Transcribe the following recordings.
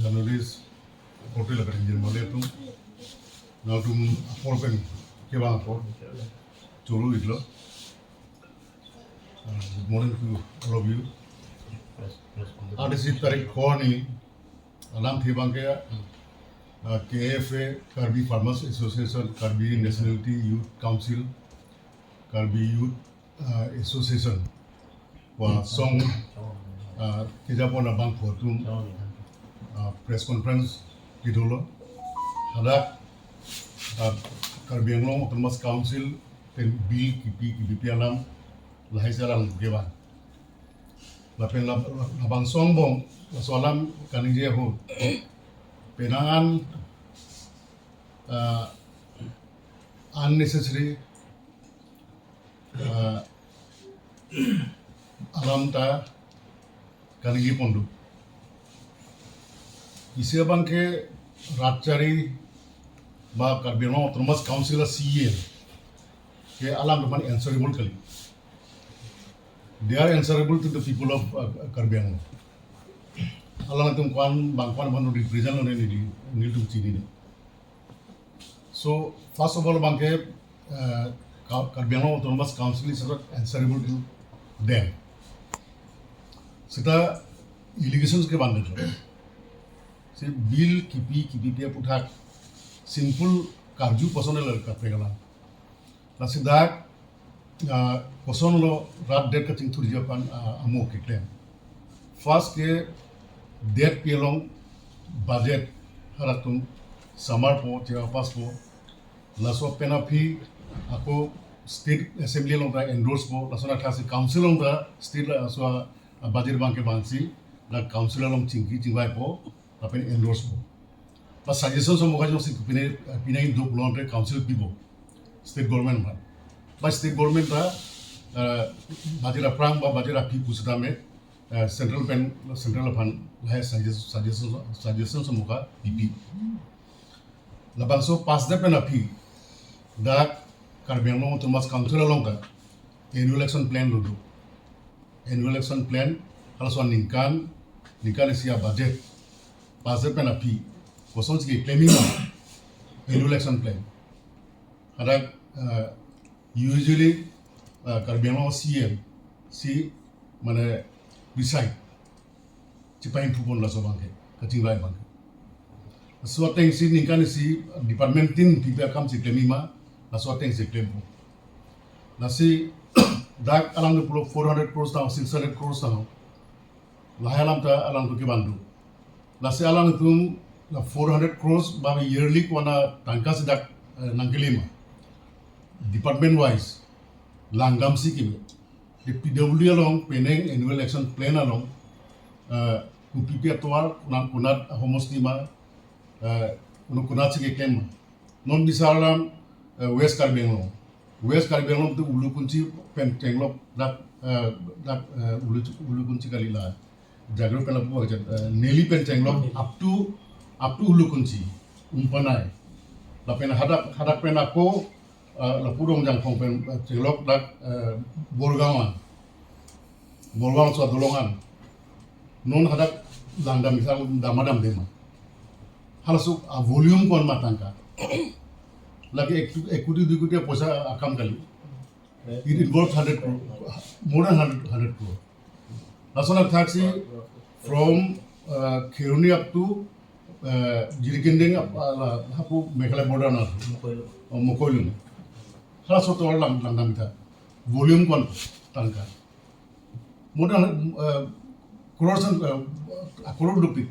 journalist hotel la karin jin mole tum na tum porpen kevan por churu itlo. Good morning to all of you. Adisi tarik khoni alam thibang ke KFA Karbi Farmers Association, Karbi Nationality Youth Council, Karbi Youth Association wa song kijapon abang photum press conference kidolo hadak Karbi Anglong Autonomous Council pen bill kipipe alam lahai salang kevan lapen labang song bong soalam kanije ho penangan unnecessary alam ta kanigi pondu ise bangke ratchari ba Karbi Anglong Autonomous Council CA ke alam depan answerable kali. They are answerable to the people of Karbi Anglong. Alang tum kwan bangkwan banu represent on any need to chini. So first of all bangke Karbi Anglong Autonomous Council is answerable to them. Sita allegations ke bande jo. Se bill kipipe aphuthak simple karju personal kapregala. Na sidak personal rat det ka ting thuri japan amo ke claim. First ke dead pelong budget haratum samar po tira pas po laso penapi ako state assembly long ta endorse po laso na thasi council long ta state la so budget bank ke bansi na council long chingbai po apen endorse po pa suggestion so moga jo sik pinai do long te council pibo state government ma ba state government ta budget aprang ba budget api pusata me central fund hai suggestion semoga pipi labang so pas de pen api da Karbi Anglong Autonomous Council alongka annual election plan lodo annual election plan also ningkan isia budget pas de pen api koson sigi claiming annual election plan ada usually Karbi Anglong CM si mana beside cipain pupon la so bangke kating lai bangke so teng si ningkan si department tin pipe akam si claimima la so teng si claim na si dak alang de pulo 400 crores down 600 crores down la halam ta alang to ke bandu la si alang tum la 400 crores ba yearly kona tangka si dak nangkelima department wise langgam si kibe the PW along peneng annual election plan along kupipi atuar kunat homostima kunat sigi claim non bisaram West Karbi Anglong tu ulu kunci pen tenglok dak ulu kunci kalila jagro pen apu neli pen tenglok up to ulu kunci umpanai la pen hadak pen ako la purong jangkong pen tenglok dak Borgawan so dolongan non hadak langdam misal damadam dema halasuk volume kon matangka lagi equity dikuti posa akam kali it involves 100 crore more than 100 crore national tax from Kheruni up to Jirikinding hapu Meghalaya border na Mokoilung halasuk to langdam ta volume kon tangka more than crore rupi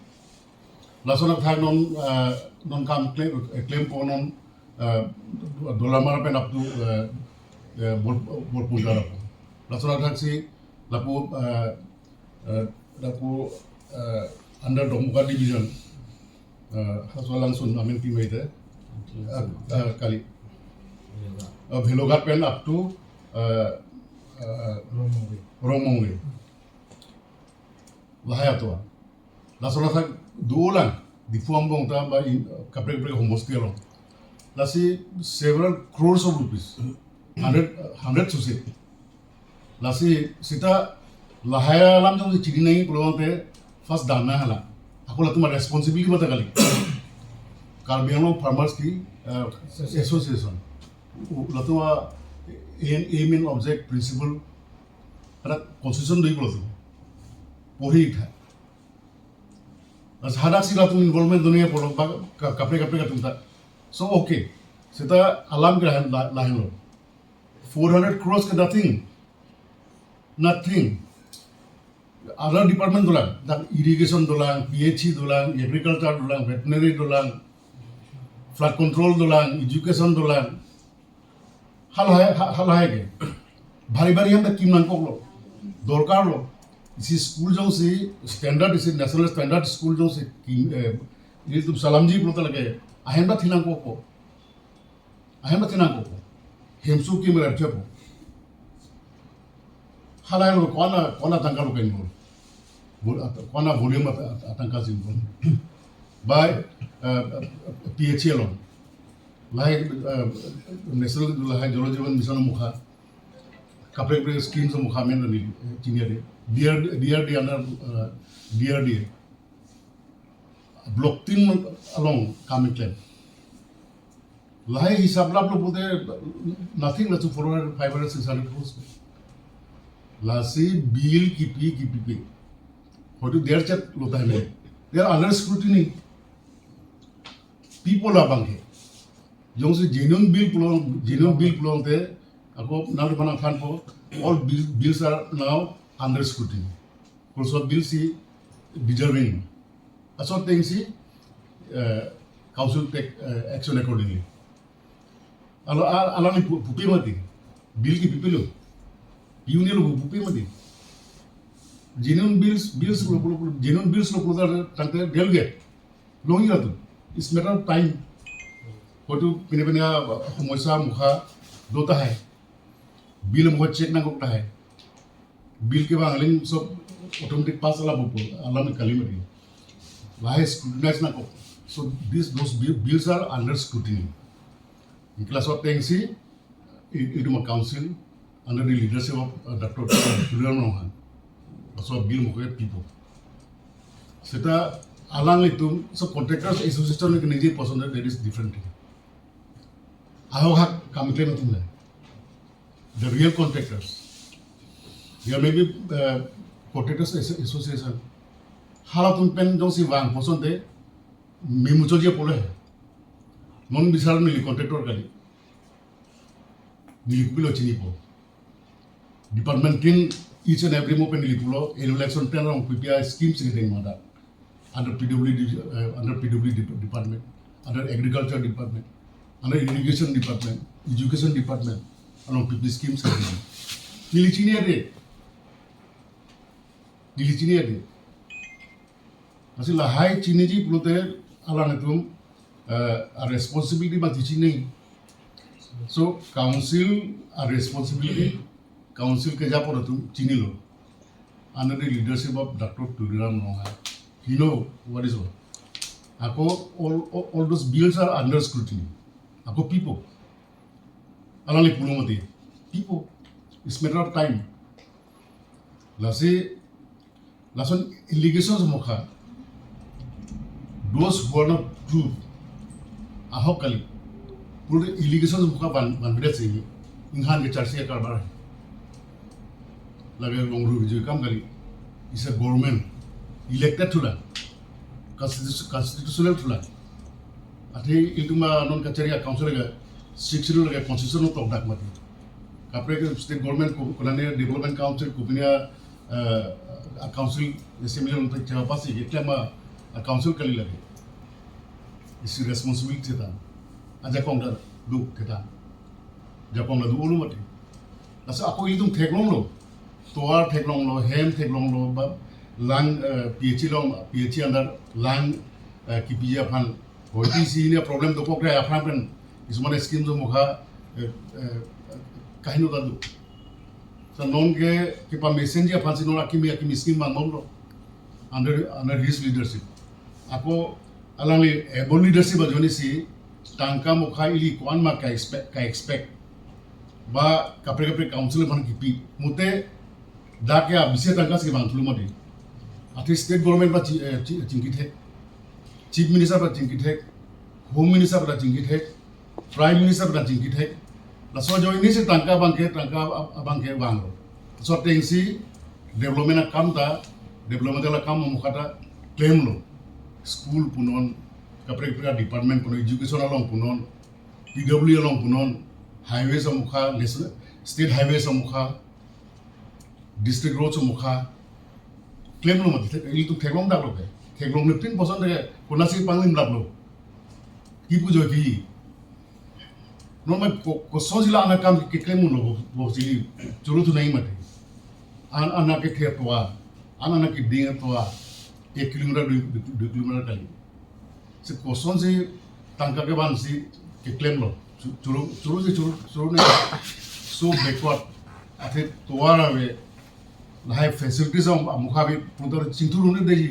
lasona thai non kam claim po non dollar mara pen up to bor punjara lasona thak si lapu under Domuka division haswa langsung amen team ite kali Velogat pen up to Romongwe lahaya to lasona thak dulang di fuambong ta ba kapre homosti along lasi several crores of rupees 100 susi lasi sita lahaya alam jong chiri nahi pulong te first dana hala ako Akola tuma responsibility mata kali. Karbi Anglong Farmers ki association. Latuma aim and object principle. Ada constitution doi bola tu. Pohi tha. As hadak sila tum involvement dunia polo kapre katum ta. So okay. Seta alam ke lahin lo. 400 crores ke nothing. Other department dolang, that irrigation dolang, PHE dolang, agriculture dolang, veterinary dolang, flood control dolang, education dolang. Hal hai ke. Bari हम तक Koeman को लो, दौड़कार लो. इसी school जो से standard इसी national standard school जो से ये तुम सलामजी बोलता लगे. अहम बात हिना को. हेमसु की मेरा चेपो. हल है लोग कौन तंका लोग इन्वॉल्व. कौन वॉल्यूम आतंका से इन्वॉल्व. बाय PHE लोग. लाइक नेशनल लाइक जल जीवन मिशन मुखा. कपड़े स्कीम्स मुखा में नहीं चिनिया दे. DRD under DRD. Block 3 along comic claim. Lahai hisab lab lo bolte nothing less than 400, 500, 600 crores. Lasi bill kipi. What do their chat lota hai? They are under scrutiny. People are bangke. Jong se genuine bill pulong te. Ako nalu bana khan po. All bills are now under scrutiny. Also bills si deserving. Asot thing si council take action accordingly. Alam ni pupi mati, bill ki pipi lo, union lo pupi mati. Genuine bills lo putar tangte delegate, long year tu. It's matter of time. Kotu pine homoisa mukha dota hai, bill mukha check na kokta hai, bill ke bang aling so automatic pass alam ni kalimati. Lahai scrutinize na kok. So those bills are under scrutiny. In class of things, it is a council under the leadership of Dr. Tulian also bill mukhe people. Seta alang itu so contractors association with Nigeria person that is different. Ahok kami claim itu lah. The real contractors. There may be contractors association. Halatun pen jong si wang person de mimucho je pole. Non bisaran mili contractor kali. Nilipulo chinipo. Department tin each and every move nilipulo election 10 round PPI schemes getting mada. Under PWD department, under agriculture department, under irrigation department, education department, along PP schemes getting. Nilichini ade. Masih lahai chini ji pulote ala netum a responsibility but teaching nahi. So council a responsibility council ke ja pora tu chini lo under the leadership of Dr. Tuliram Noha. He know what is what. Ako all those bills are under scrutiny. Ako people. Alali pulomati. People. It's matter of time. Lason allegations mokha. Those who are not proved. Ahok kali. Pure allegations mokha banbide se inhan ke charge karbar hai. Lage longru jo kam kali. Is a government elected thula. Constitutional thula. Ati ituma non kacharia council ga 6 laga constitution of dak mati. Kapre state government ko kolane development council ko punya council assembly on tak chawa pasi itla council kali lagi. Isi responsibility ta. Aja kong da du kita. Japong la du ulu mati. Asa ako itung theklong lo. Toar theklong lo, hem theklong lo, ba lang PHE under lang kipipe aphan. Hoiti si ni problem do kokre aphan pen ismane scheme jo mukha kahino da du. So non ke kipa messenger aphan si non akimi scheme man lo under his leadership. Ako alangli able leadership ajoni si tangka mukha ili kwan ma ka expect ba kapre council man kipi mute da kya bise tangka se bang thulu mate ati state government ba chingki the chief minister পৰা চিংকি ঠেক home minister পৰা চিংকি ঠেক prime minister পৰা চিংকি ঠেক লাষ্টত জয়নি সে tangka bangke banglo so tengsi development kam ta development la kam mukhata claim lo school punon kapre department punon education along punon PW along punon highways mukha state highways mukha district roads mukha claim lo mati il tu theklong dak lo theklong ne 3% de konasi panglim dak lo ki pujo ki normal kosong sila anak kam ke claim lo bo sili churu tu nahi mati anak ke the toa anak ke ding toa 1 kilometer 2 kilometer kali se kosong se tangka ke ban si ke claim lo churu ne so backward ate toa ra we lahai facilities mukha bi putar chintu ne deji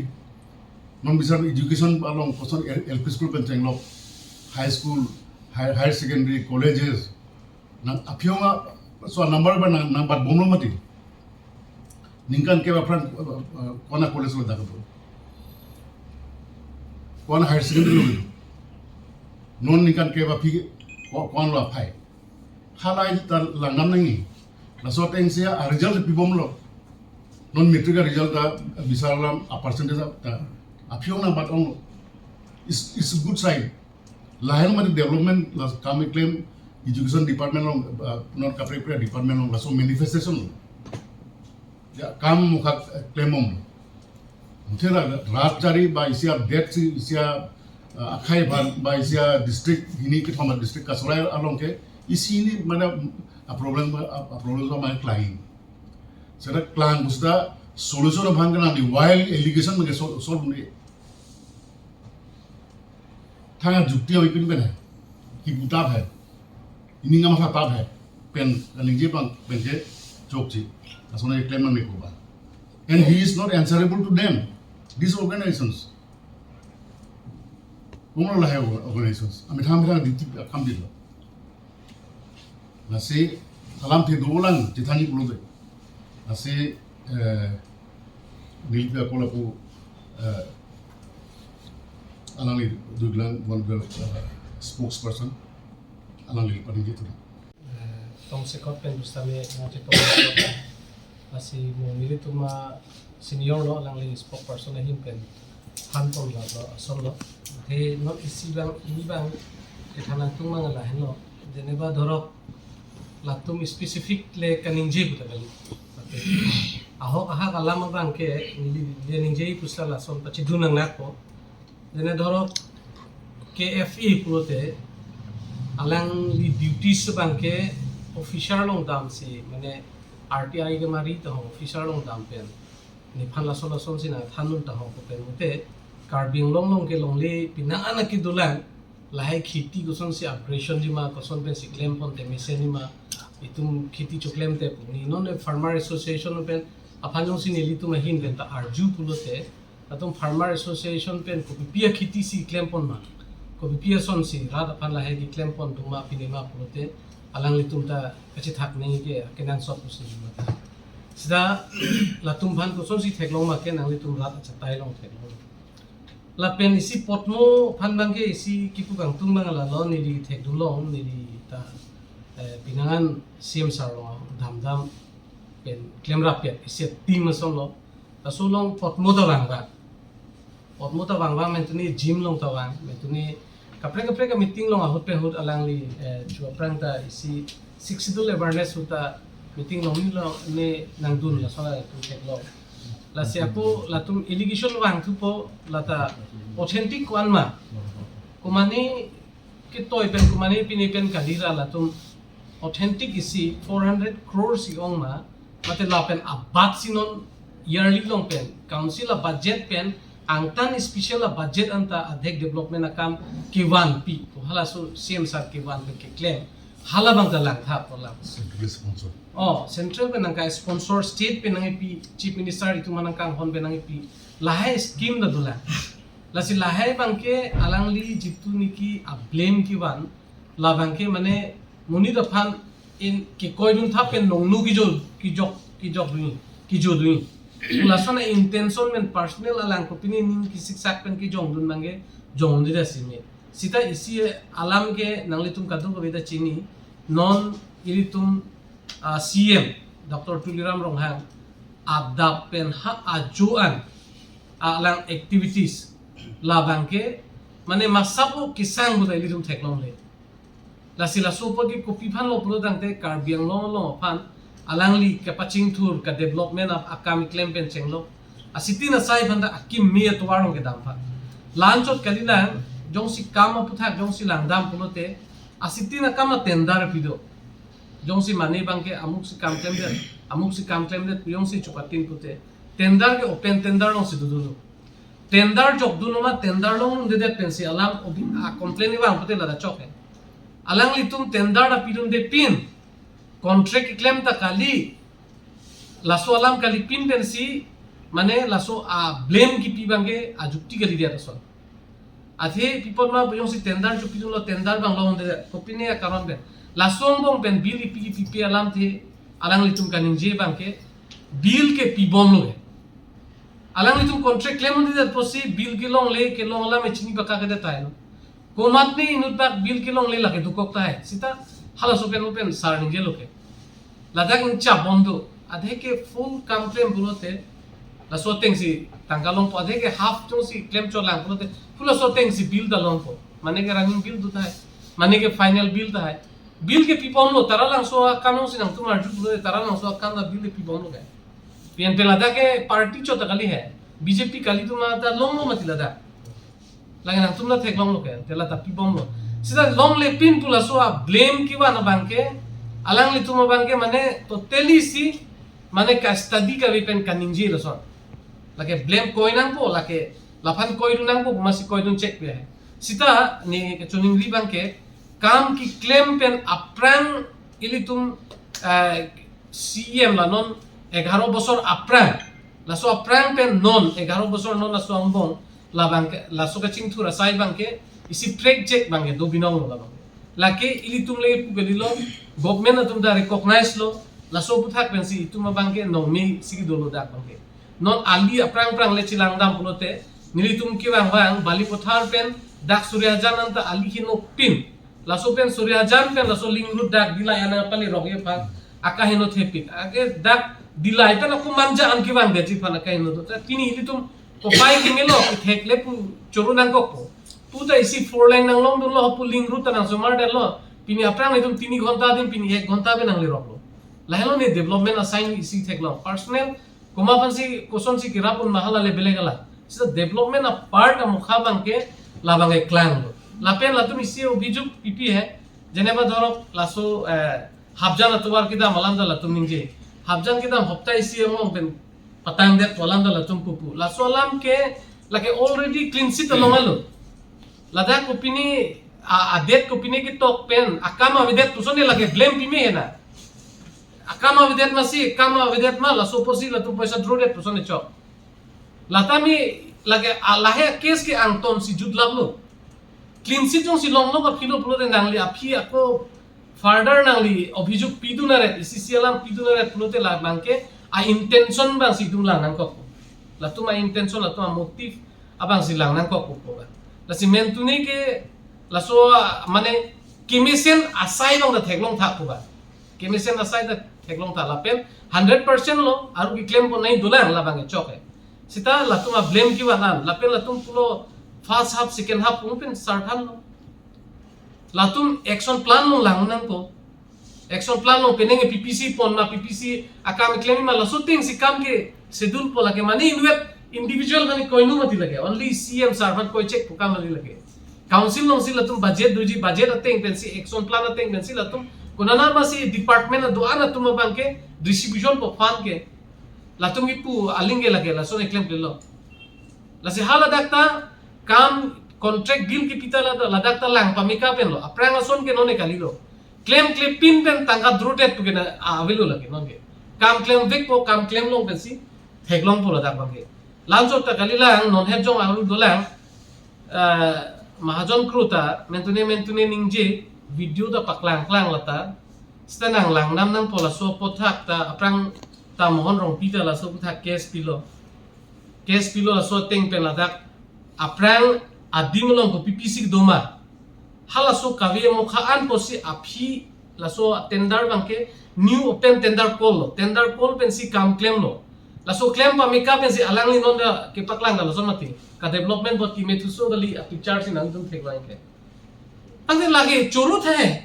non bisar education along kosong LP school pencheng lo high school higher secondary colleges nang aphyonga so number ba nang bat bomlo mati ningkan ke bapran kona college lo dakato kona higher secondary lo non ningkan ke ba phi kon lo phai halai ta langam nangi la so teng sia result pibom lo non metric result ta bisaram a percentage ta aphyonga bat on is a good sign lahan mati development la kami claim education department long not kapre department long la so manifestation ya kam mukha claim om thera rat jari ba isia date si isia akai ba isia district hini ke thoma district kasrai along ke isi ni mana a problem so my client sera client busta solution bhangana ni while allegation me solve ni thanga jukti hoy pin ben hai ki butab hai ininga ma tab hai pen lingje bang benje chokchi asona claim na me ko ba and he is not answerable to them these organizations kono la hai organizations ami tham diti kam dilo na se salam the dolang jithani bulo de na se nilpia kola ko Alangi Duglan, one of the spokesperson. Alangi Padingitu. Tom Sekot pen Bustami Monte Asi Milituma senior lo Alangi spokesperson na him pen Hanton lo son lo. He not isibang ibang ketanan tung mga lahen lo. Deneba dorok latum specific le kaninje butabali. Ahok ahak alam bang ke ninje pusla la son pachi dunang nako. যেনে ধৰক KFE পুরোতে আলাং duties বাংকে officer লং দাম সি মানে RTI के मारी तो ऑफिसर लंग दाम पेन निफान लासो लासो सिना थानुन ता हो पेन मते कार्बिंग लंग लंग के लंगले पिना आना की दुलान लाहे खेती गोसन से ऑपरेशन जिमा कोसन पे सिक्लेम पनते मेसेनिमा इतुम खेती चोक्लेम ते नि नोने फार्मर एसोसिएशन पेन अफानो सिनेली तुम हिन पेन ता आरजू पुलोते अतुम फार्मर एसोसिएशन पेन को पिया खेती सी क्लेम पन मा को पिया सन सी रात अफान लाहे की क्लेम पन तुमा पिनेमा पुलोते alang litum ta kachi thak nei ke kenan sop usi mata sida latum bhan ko son si theklong ma ke nang litum rat acha tai long theklong la pen isi potmo phan bang ke isi kipu gang tung bang la lo ni ri thek du long ni ri ta pinangan sim sar lo dham dham pen klem rap ya isi tim son lo ta so long potmo da bang ba men tuni gym long ta wang men tuni kapre ka meeting long ahut pe hut alang li chua prangta isi 62 awareness huta meeting long ni lo ne nangdun la sala tu teklo la siapo la tum allegation wang tu po la ta authentic one ma kumani ke toy pen kumani pini pen kalira la tum authentic isi 400 crores si ong ma mate la pen abat sinon yearly long pen council a budget pen angtan special a budget anta adhek development akam kevan pi ko hala so CM sar kevan ke claim hala bang ta lang tha pola central sponsor central pe nang ka sponsor state pe nang pi chief minister itu manang kang hon pe nang pi lahai scheme da dula lasi lahai bang ke alangli jitu niki a blame kevan la bang ke mane muni da phan in ke koi dun tha pe nong nu ki jok dui ki jo dui lasona intention men personal alang kopini ning kisik sak pen ki jong dun mange jong dida sime sita isi alam ke nangli tum kadung ko beda chini non iri tum CM Dr. Tuliram Ronghang adap pen ha ajuan alang activities labang ke mane masapo kisang buta iri tum theklong le lasila sopo ki kopi phan lo pro dang te karbiang lo phan alangli kapaching thur ka development of akami claim pen chenglo asitina sai banda akim me atwarong ke dam pha lanchot kalina jongsi kama puthak jongsi langdam punote asitina kama tendar pido jongsi mane bangke amuk si kam claim det jongsi chupatin pute tendar ke open tendar long sidudulu tendar jok dunuma tendar long de pensi alam obi complain bang pute lada chok hai alang litum tendar da pidun de pin contract claim ta kali laso alam kali pin pensi mane laso blame ki pi bangke ajukti kali dia taso athe people ma yong si tendar ju pidun lo tendar bang lo de kopine karon ben lasong bong pen bill pi pi alam the alang litum kanin je bangke bill ke pi bom lo alang litum contract claim de posi bill ki long le ke long alam e chini baka ke de tai no komat ne inut bak bill ki long le la ke dukok ta hai sita hala sopen open sar ninge loke ladak incha bondo adhe ke full complaint bulote la so teng si tanggalong po adhe ke half jong si claim cho lang bulote full so teng si bill da long po mane ke running bill du thai mane ke final bill da hai bill ke pipom lo tara lang so kanong sinang tumar ju bulote tara lang so kan da bill ke pipom lo ga pn pe ladak ke party cho ta kali hai BJP kali tuma ta long lo mati ladak lagi nang tumna thek long lo ke tela ta pipom lo sida long le pin pula so blame ki wa na bangke alang li tuma bangke mane totally si mane ka study ka pen kaninji lo so lake blame koi nang po lake laphan koi du nang po masi koi dun check pe sita ni chuning ri bangke kam ki claim pen aprang ili tum CM la non 11 bosor aprang la so aprang pen non 11 bosor non la so ambong la bangke la so ka chingthura sai bangke isi track check bangke do binong lo bang lake ili tum le pu gelilo government atum da recognize lo la so puthak pensi ituma bangke no me sigi dolo dak bangke non ali aprang prang le chilang dam punote nili tum ki bang bali pothar pen dak surya jan anta ali hino pin la so pen surya jan pen la so lingrut dak dila yana pali roge pa aka hino thepik age dak dila ita na ku manja an ki bang beti pa na kai no to tini ili tum ko pai ki melo ki thekle pu choru nang ko puta isi 4 line nang long dun lo pu lingrut nang so mar de lo pini aprang le tum 3 ghonta din pini 1 ghonta be nang le roklo lahelo ne development assign isi theklo personal koma pansi koson si kirapun mahala le belegala sida development a part a mukhabang ke labange clan lo lapen la tum isi obhijuk pipi hai jeneba dhoro laso habjan atwar kida malanda la tum ninge habjan kida hopta isi among ben patang det walanda la tum pupu laso alam ke lake already clean sheet alongalo lada kopini adet kopini ki tok pen akama videt tusone lage blame pime hena akama videt masi kama videt ma la soposi la tu paisa drode tusone chok latami lage alahe case ke angton si judlablo clean sheet jong si long ka philo pulote nangli aphi ako further nangli obhijuk pidunare cclam pidunare pulote la bangke a intention bang si tumlang nang ko la tuma intention la tuma motive abang silang nang ko ko la si mentuni ke la so mane kimisen asai bang da theklong tha ko ba kimisen asai da theklong tha la pen 100% lo aru ki claim ko nai dulang la bang chok hai sita la tuma blame ki wana la pen la tum pulo first half second half pen sarthan lo la tum action plan lo lang nang ko action plan lo penenge PPC pon na PPC akam claim ma la so ting si kam ke schedule po la ke mani inwet individual mani koinu mati lage only CM servant koi check puka mali lage council long si latum budget duji budget ateng pensi action plan ateng pensi latum kunana masi department do ana tum bangke distribution po fund ke latum ipu alinge lage la so ne claim lelo la si hala dakta kam contract deal ki pita la dakta lang pamika pen lo aprang ason ke none kalilo claim pin pen tangka drote tu ke na avelo lage nonge kam claim vek po kam claim long pensi theklong po la dak bangke lanjut ta kalilang non heb jong alu dolang mahajon kruta mentune ningje video da paklang lata stanang lang nam nang pola so pothak ta aprang ta mohon rong pita la so aphuthak case pilo la so teng pen la dak aprang adim long ko PPC doma hala so kavi mo khaan ko si aphi la so tender bangke new open tender call pen si kam claim lo la so claim pa make up pen si alang li non da ke paklang da lo so mati ka development bot ki me thu so gali a picture sin ang dum thek lain ke ang lagi churut hai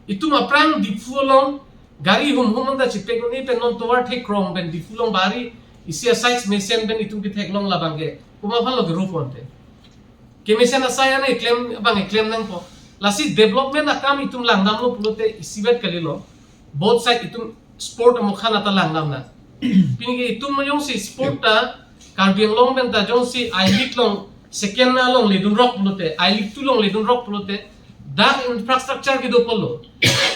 itum aprang dipulong gari hum da chipek ni pen non towar thek krong pen dipulong bari isia size mesen pen itum ki thek long la bangke kuma phalo ke roof onte ke mesen asaya na claim nang po lasi development akam itum langnam lo pulote isibet kalilo both side itum sport amukhana ta langnam na pingi itum yong si sport ta karbiang long ben ta jong si I league long second na long ledun rock pulote I league 2 long ledun rock pulote dak infrastructure ke do polo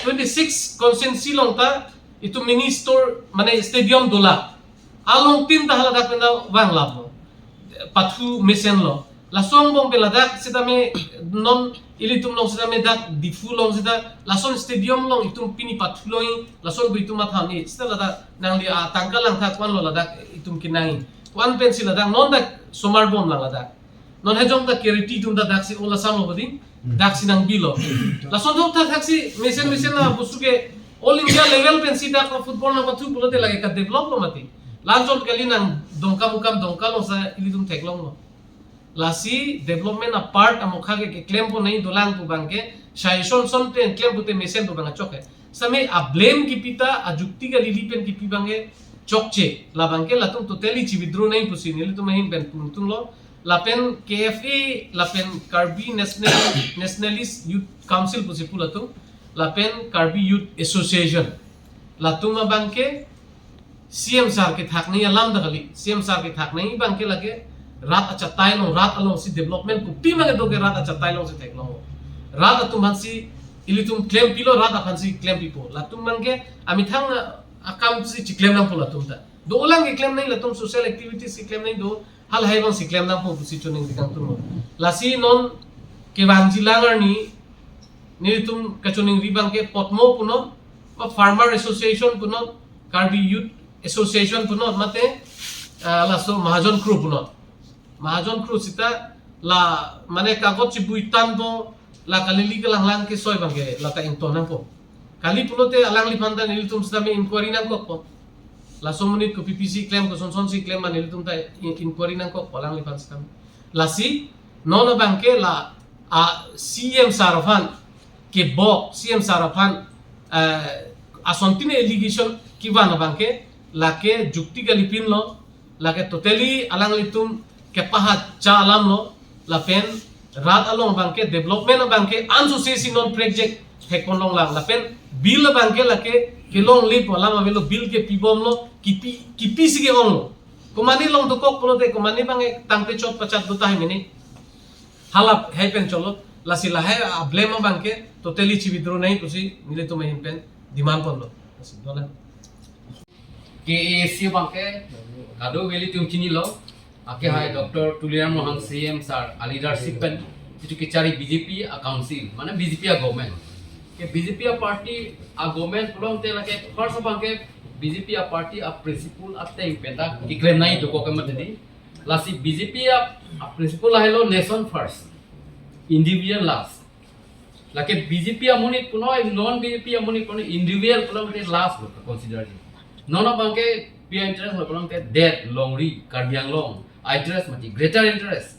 26 consensi long ta itu mini store mane stadium dola along tim ta hala dak penda wang labo pathu mesen lo lasong bong peladak sita me non ilitum long sita me dak difu long sita lason stadium long itum pini pathuloi lason bu itum mathani sita lada nang li tangka lang tha kwan lo ladak itum kinai kwan pencil ladak non dak somar bom lang ladak non hejong dak keriti tum dak si ola sam lo boding dak sinang bilo lason dok thak si mesen la busuke all india level pensi dak football na pathu bulote lage ka develop lo mati lanjot kali nang dongka mukam dongka lo sa ilitum theklong lo lasi development apart amokha ke claim po nahi dolang pu bangke shaison son pe claim pute mesen pu banga chok hai same a blame ki pita a jukti ga lili pen ki pi bange chokche la bangke la tum totally chi withdraw nahi pusi nil tum hin pen tum lo la pen KFA la pen Karbi Nationalist Youth Council pusi pula tum la pen Karbi Youth Association la tum bangke CM sar ke thak nahi alam da kali CM sar ke thak nahi bangke lage rat acha tailong rat along si development ku pi mage doge rat acha tailong si theklong rat atum hansi ilitum claim pilo rat hansi claim pipo latum mange ami thang akam si claim nang pola tum ta do ulang ke claim nai latum social activities si claim nai do hal hai bang si claim nang po si chuning dikang tum lasi non kevan jilangar ni tum kachuning ribang ke potmo puno pa farmer association puno Karbi youth association puno mate laso mahajon crew puno Mahajon crew sita la mane kagot ci buitan bo la kalili ke lang ke soy bangge la ta intona po kali pulote alang li panda nil tum sita me inquiry nang ko po la somunit ko PPC claim ko son si claim manil tum ta inquiry nang ko alang li pan sita la si nona bangke la CM Sarafan ke bo CM Sarafan asontine allegation kivan bangke la ke jukti galipin lo la ke totally alang li tum kepahat cha alam lo la pen rat along bangke development bangke ansosesi non project hekonong la pen bill bangke la ke long lip wala mabelo bill ke pibom lo kipi sige ong lo kumani long dokok polo te kumani bange tangte chot pachat duta hai mini halap hai pen cholot la sila hai blema bangke totally chi withdraw nahi tusi mile to mahin pen demand pon lo asi dola ke esi bangke kado veli tum chini lo Ake hai Dr. Tulian Mohang CM sir a leadership pen itu kicari BJP a council mana BJP a government ke BJP a party a government pulang te lake first bangke BJP a party a principle a te penta ki claim nai to ko kamat di lasi BJP a principle la hello nation first individual last lake BJP a monit puno non BJP a monit puno individual pulang te last consider nona bangke pia interest lo pulang te dead longri karbiang long interest mati greater interest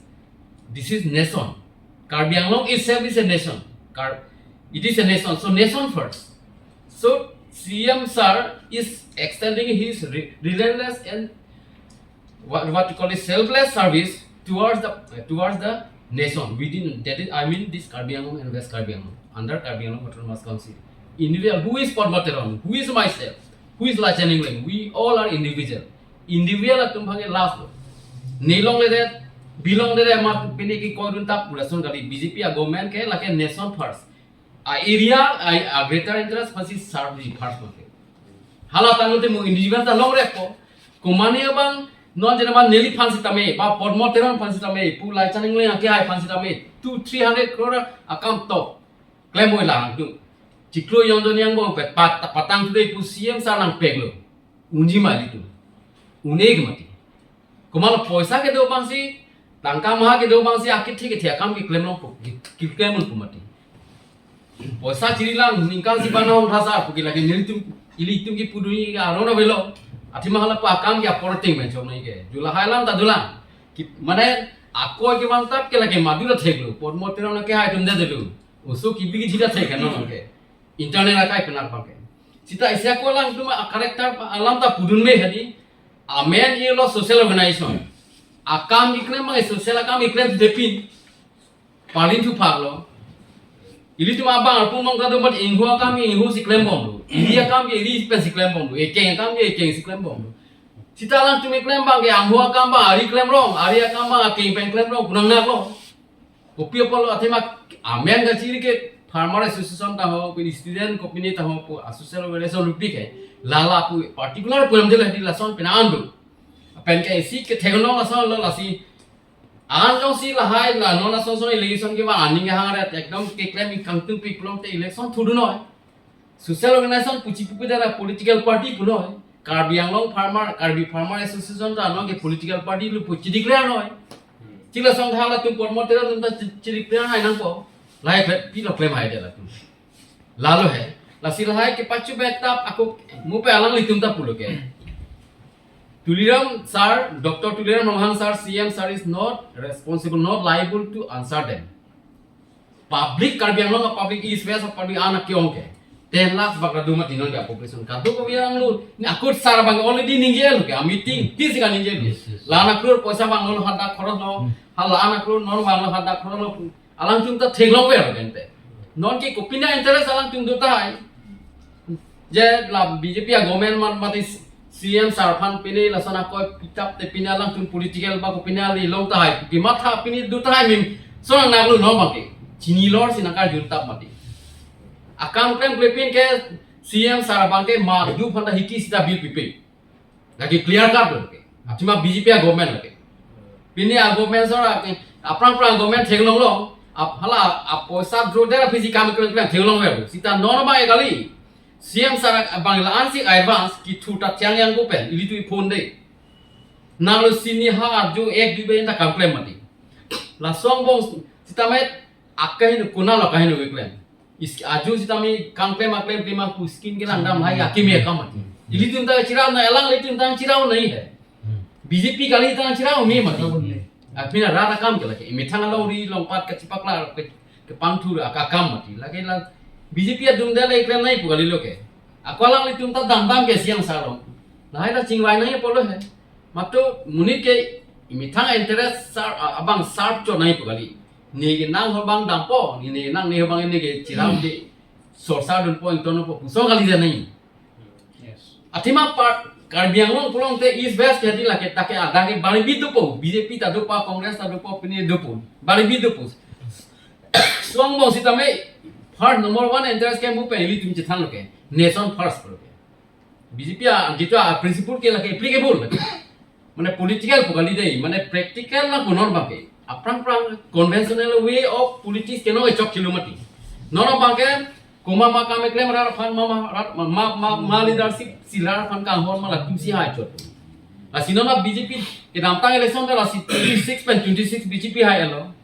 this is nation Karbi Anglong itself is a nation it is a nation so nation first so CM sir is extending his relentless and what you call it selfless service towards the nation within that is I mean this Karbi Anglong and West Karbi Anglong under Karbi Anglong Autonomous Council individual who is Pormateron who is myself who is Lachaningling we all are individual atum bhange last Nilong le that belong le mat pini ki korun tap pulasun kali BJP a government ke like nation first area a greater interest pasi serve the first one hala tangote mo individual ta long repo kumani abang non jena man neli fansi tame ba podmoteron fansi tame pu lai chaning le ke hai fansi tame 200-300 crore account to claim oi lang tu chiklo yong don yang bong pet patang today pu CM sa nang peglo unji mali tu unek mati kumal poisa ke do bangsi tangka maha ke do bangsi akit thik the akam ki claim no ki claim mun mati poisa chirilang ningkang si banau rasa pu ki lagi nilitum ilitum ki pudui arona belo athi mahala pa akam ki aporting men chom nai ke jula hailam ta dulang ki mane akoi ke mantap ke lagi madura theglu podmotero na ke hai tum de delu usu ki bigi thida thek no ke internet akai penar pa ke sita isya ko lang tuma karakter alam ta pudun me hadi amen ye lo social organization akam ikle ma social akam ikle depin palin tu phaglo ili tuma abang alpung mong kado mat inghu akam inghu si claim bom ili akam ye ili pen si claim bom ekeng akam ye ekeng si claim bom sita lang tumi claim bang ke anghu akam ba ari claim rong ari akam ba ekeng pen claim rong kunang nak lo kopi polo athema amen ga chiri ke farmer association ta ho pin student company ta ho social organization lupi ke lala pu particular puam de la di lason pina andu pen ke si ke thegno lason lo lasi an jong si la hai la no la so election ke ba aning ha ra ekdom ke claim kangtung pi plom te election thudu no social organization puchi pu da political party pu no karbi anglong farmer association ta no ke political party lu puchi declare no chila song thala tum promoter tum ta chiri declare hai nang po lai pi lo claim hai de la tum lalu hai la silahai ke pachu betap aku mu pe alang litum ta pulo ke Tuliram sir Dr. Tuliram Rohan sir CM sir is not responsible not liable to answer them public karbiang lo public is west of public anak kyong ke 10 lakhs bakla duma dinon ke population kadu ko biang lu ni aku sar bang already ninjel ke meeting ti sika ninjel la anak klur poisa bang lo hada khoros no hala anak klur non bang lo hada khoros lo alang tum ta theglong pe gente non ki kopina interest alang tum dota hai je la BJP government man mati CM sarphan pini lasana koi pitap te pina lang tum political ba kopina li long ta hai ki matha pini dota hai mim sonang naglu no bang ke chini lor sinakar juntap mati akam claim klepin ke CM sarabang ke ma du phanda hiki sita BJP lagi clear cut lo ke atima BJP government lo ke pini government sora aprang government theglong lo hala poisa drode ra physical claim theglong we sita norma e kali CM sara bangla ansi advance ki thuta chang yang ko pen ili tu phone de nalo sini ha jo ek du be ta claim mati la song bong sita me akai no kuna lo kahin we claim is aju sita me claim lima ku skin ke landam hai akimi akam mati ili tu ta chirao na elang le tu ta chirao nahi hai BJP kali ta chirao me mati apina rara kam ke lake mithanga lo ri longpat ka chipakla ke pangthu akam mati lage la BJP dung da le claim nai pugali lo ke akwala le tum ta dam ke siang salong lai la chingwai nai polo he mato munit ke mithanga interest sar abang sarp cho nai pugali ni ke nang ho bang dam po ni nang ni ho bang ni ke chirau de sorsa dun point tono po puso kali da nai yes atima part karbiang long pulong te east west ke di la ke take ada ke bali bidu po BJP ta do pa congress ta do po pini do po bali bidu po suang mo sitame First number one interest ke mu pe ili tum chithan lo ke nation first lo ke BJP jitu principle ke la ke applicable mane political pugali dei mane practical na gunor ba ke aprang conventional way of politics ke no chok kilomati nono ba ke koma ma ka me claim ra fan ma leadership silar fan ka hon ma la tum si hai chot la sinona BJP ke namtang election da la 26 BJP hai alo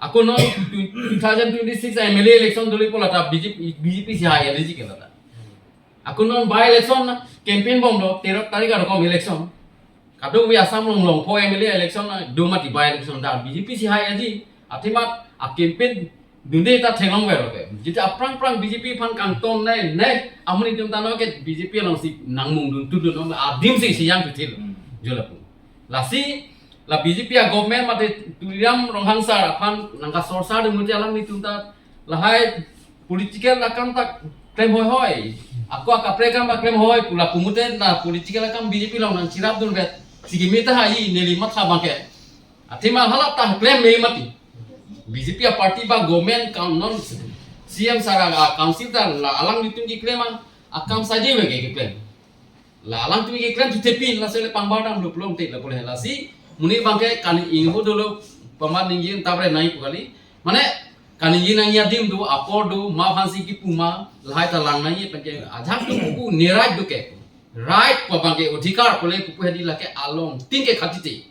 aku non 2026 MLA election dole pola ta BJP si hai eleji ke lata aku non by election na campaign bom do 13 tarik aro kom election kado wi asam long po MLA election na do mati by election da BJP si hai aji athimat a campaign dunde ta thenglong we ro ke jita aprang BJP phan kang ton nai amuni tum ta no ke BJP long si nangmung dun tu dun no adim si yang thil jolapu lasi la BJP government mate tuliam ronghang sar aphan nangka sorsa de muti alang ni tunta lahai political akam tak claim hoi aku akapre kam ba claim hoi pula pumute na political akam BJP long nang chirap dun bet sigimita hai neli matha bangke athima hala ta claim me mati BJP party ba government kam non CM sara council ta la alang ni tung ki claim akam saje me ke claim la alang tu ki claim tu tepin la sele pangba dam lu plong te la boleh la si muni bangke kani ingho dulu pamat ninggin tabre nai kali mane kani yin ang yadim du apor du ma phansi ki puma lahai ta lang nai pake ajak tu ku nerai du ke right pa bangke odhikar pole pupu hedi lake along tingke khatite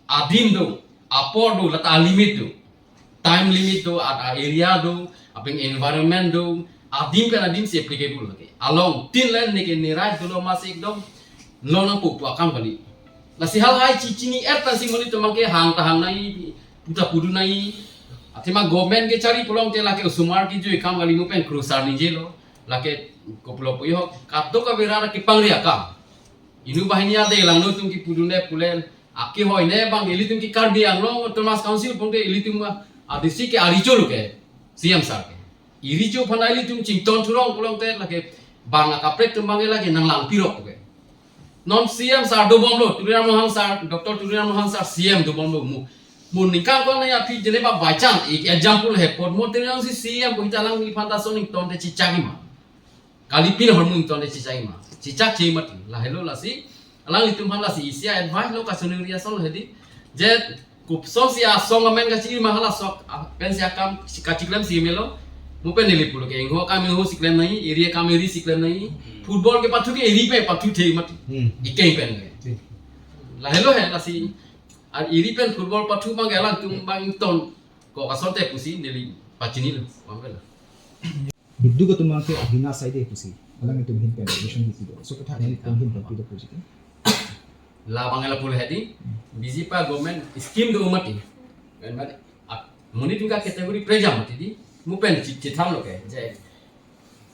adim do apor do lata limit do time limit do at area do apeng environment do adim kan adim se applicable lake along tin len neke ni right do masik dom lona pupu akam kali la si hal hai cicini eta sing moni to mangke hang tahang nai puta pudu nai atima government ke cari pulang te lake usumar ki ju kam kali mupen cruiser ninjelo lake koplo puyo kaddo ka berara ki pangria ka inu bahania de lang no tum ki pudune pulen aki hoy ne bang eli tum ki karbi ang lo Thomas council pongte eli tum adisi ke aricho luke CM sar ke iricho phana eli tum chington thurong pulang te lake bang akaprek tum bang lage nang lang pirok ke non CM sar do bom lo Tuliram Mohang sar Dr. Tuliram Mohang sar CM do bom lo mun ningkang ko na ya phi jene ba by chance example he pod mo te si CM ko talang ni phanta so ning ton te chichagi ma kalipin hormon ton de cicai ma cicak cai mati la hello la si alang itu man la si isia advice lo ka sunuri ya son hedi je kup so si asong amen ka ci ma hala sok pen si akam ka ciklem si melo mu pen nili pulo ke ngo ka mi ho siklem nai area ka meri siklem nai football ke pathu ke eri pe pathu thei mati ikei pen la hello he la si ar eri pen football pathu bang elang tum bang ton ko ka sote pusi nili pachini lo amela Biddu ko tumang ke ahina side pusi alang itu hin pen mission di situ so kata ni tum hin pen itu pusi la bangela pul hedi BJP government scheme do mati kan mati moni tingka kategori preja mati di mupen citham lo ke je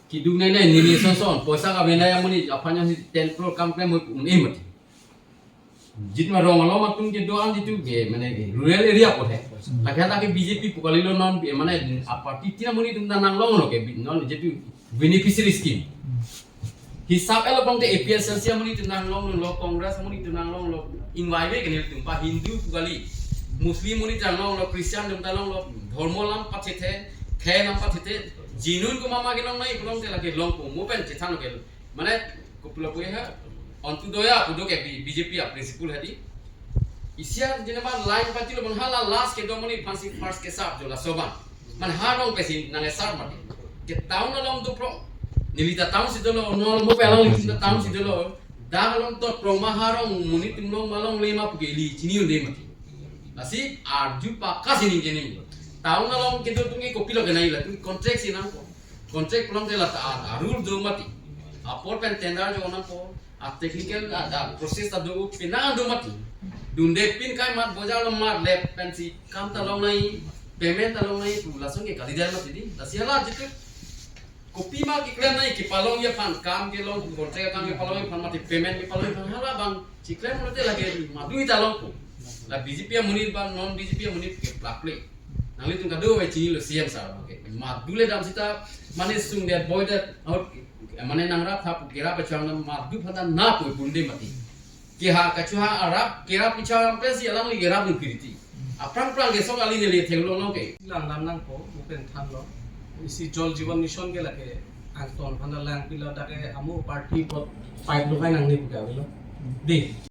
kidung nei nei ni son poisa ka bena ya moni apanya 10 crore company mo mati jitma rong lo matung ke doan jitu ge mane rural area ko he lakha ke BJP pukalilo non mane apati tina moni tum nang long lo ke non jitu beneficiary scheme hisab elo pang te APS selsia moni tum nang long lo congress moni tum nang long lo ingwai ke ni tum pa hindu pukali muslim moni tum nang lo christian tum nang lo dharmo lam pathethe khe nam pathethe jinun ko mama ke long nai pulang te lake long ko mopen chethano ke mane koplo ko ha Antudoya pudo ke BJP a principle hadi isia jeneba line pati lo banghala last ke domoni fancy first ke sap jola soban man harong pesi nang esar mati ke taun along do pro nilita taun sidolo no mo pelang nilita taun sidolo dahalong to pro maharong muni timno malong lema pugeli chini unde mati nasi arju pakas ini jeni taun along ke do tungi kopilo ke nai la tu contract sinang ko contract pulang te la arul do mati apor pen tender jo onang ko technical ada proses tadu pinang do mati dunde pin kai mat bojal mat lep pensi kam talong nai payment talong nai tu langsung ke kali jar mati di lasiala jitu kopi ma ki klen nai ki palong ya pan kam ke long kontra kam ke palong pan mati payment ke palong pan hala bang ciklen mote lagi madu talong ko la BJP munir ban non BJP munir ke plakle nangli tung kado we chini lo CM sar oke madule dam sita mane sung that boy that out mane nangra thap kira pachang madu phada na poi bunde mati ki ha kachuha arab kira pichang pesi alang li gerab nu kiriti aprang prang ge song ali ne le theglo no ke lang nang ko mupen than lo isi jol jiban mission ke lake anton phana lang pila dake amu party pot pipe lo kai nang ni puka lo di